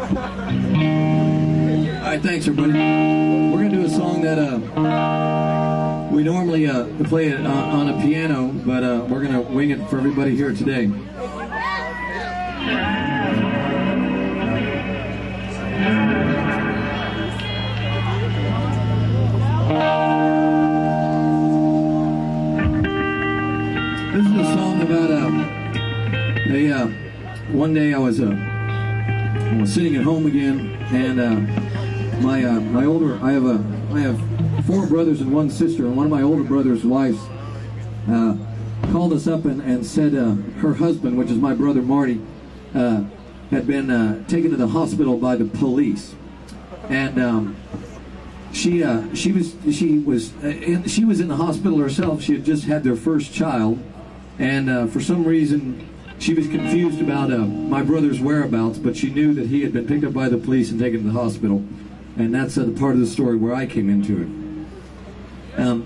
Alright, thanks everybody. We're going to do a song that we normally play it on a piano, but we're going to wing it for everybody here today. This is a song about one day I was sitting at home again, and I have 4 brothers and 1 sister, and one of my older brother's wives called us up and said her husband, which is my brother Marty, had been taken to the hospital by the police, and she was in the hospital herself. She had just had their first child, and for some reason she was confused about my brother's whereabouts, but she knew that he had been picked up by the police and taken to the hospital. And that's the part of the story where I came into it.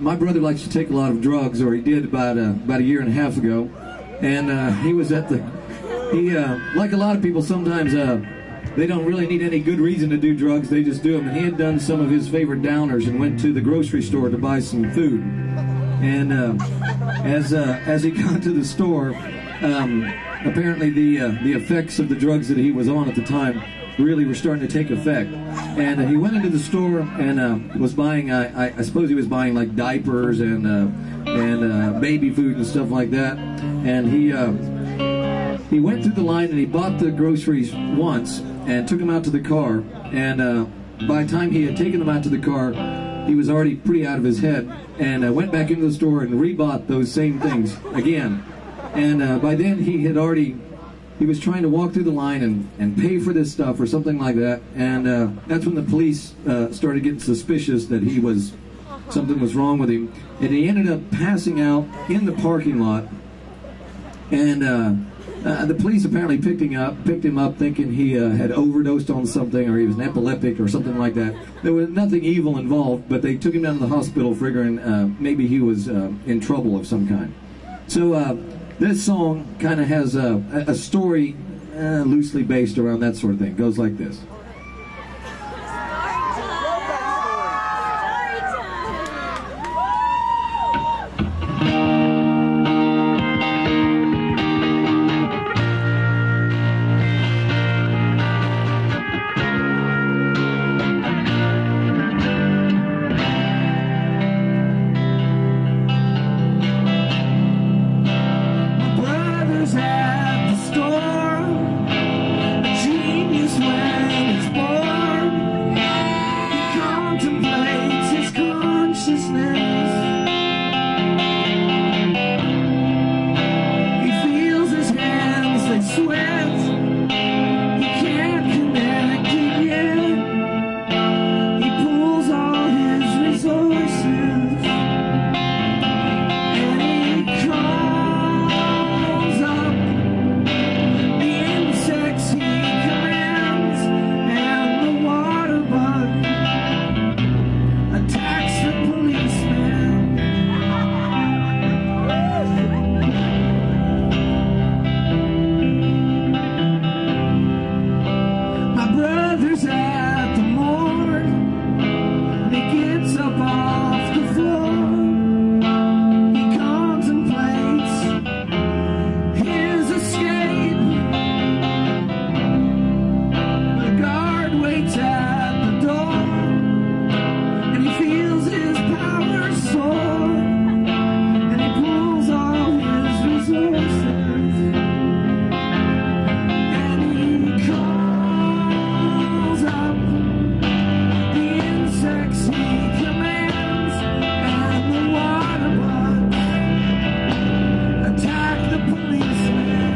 My brother likes to take a lot of drugs, or he did about a year and a half ago. And he was at like a lot of people, sometimes they don't really need any good reason to do drugs, they just do them. And he had done some of his favorite downers and went to the grocery store to buy some food. And as he got to the store, apparently the effects of the drugs that he was on at the time really were starting to take effect. And he went into the store and was buying, I suppose he was buying like diapers and baby food and stuff like that. And he went through the line and he bought the groceries once and took them out to the car. And by the time he had taken them out to the car, he was already pretty out of his head, and went back into the store and rebought those same things again. And by then he was trying to walk through the line and pay for this stuff or something like that. And that's when the police started getting suspicious that something was wrong with him. And he ended up passing out in the parking lot. And the police apparently picked him up thinking he had overdosed on something, or he was an epileptic or something like that. There was nothing evil involved, but they took him down to the hospital figuring maybe he was in trouble of some kind. So this song kind of has a story loosely based around that sort of thing. It goes like this. At the store, a genius when he's born. He contemplates his consciousness. He feels his hands, they sweat. He can't connect it yet. He pulls all his resources. Attacks the policeman. My brother's at the morgue. He gets up off the floor. He contemplates his escape. The guard waits at the door. He feels his power soar, and he pulls all his resources, and he calls up the insects he commands, and the waterbugs attack the policeman.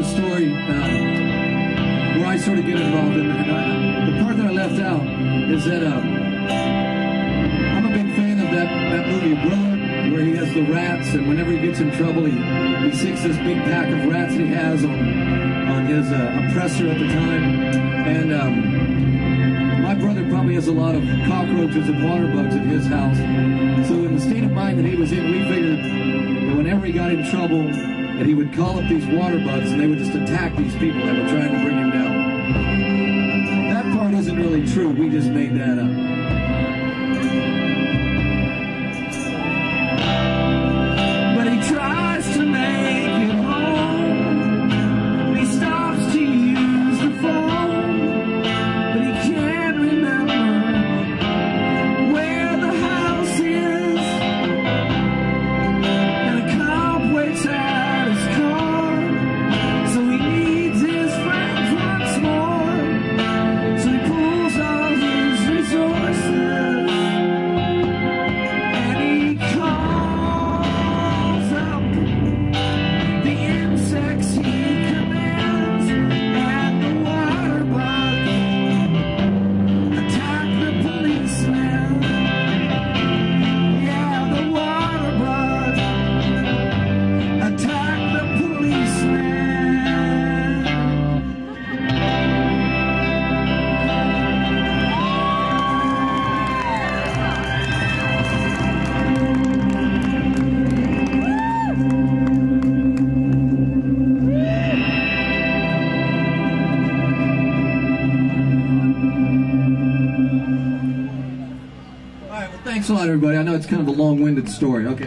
Story where I sort of get involved in it. The part that I left out is that I'm a big fan of that movie where he has the rats, and whenever he gets in trouble, he sticks this big pack of rats that he has on his oppressor at the time. And my brother probably has a lot of cockroaches and water bugs at his house. So in the state of mind that he was in, we figured that whenever he got in trouble, that he would call up these water bugs and they would just attack these people that were trying to bring him down. That part isn't really true. We just made that up. But he tries to make it home. He stops to use the phone, but he can't remember where the house is. And a cop waits at his car, so he needs his friends once more. So he pulls all his resources and he calls up the insects he commands, and the waterbug attack the policeman. Yeah, the waterbug attack the policeman. All right, well, thanks a lot, everybody. I know it's kind of a long-winded story. Okay.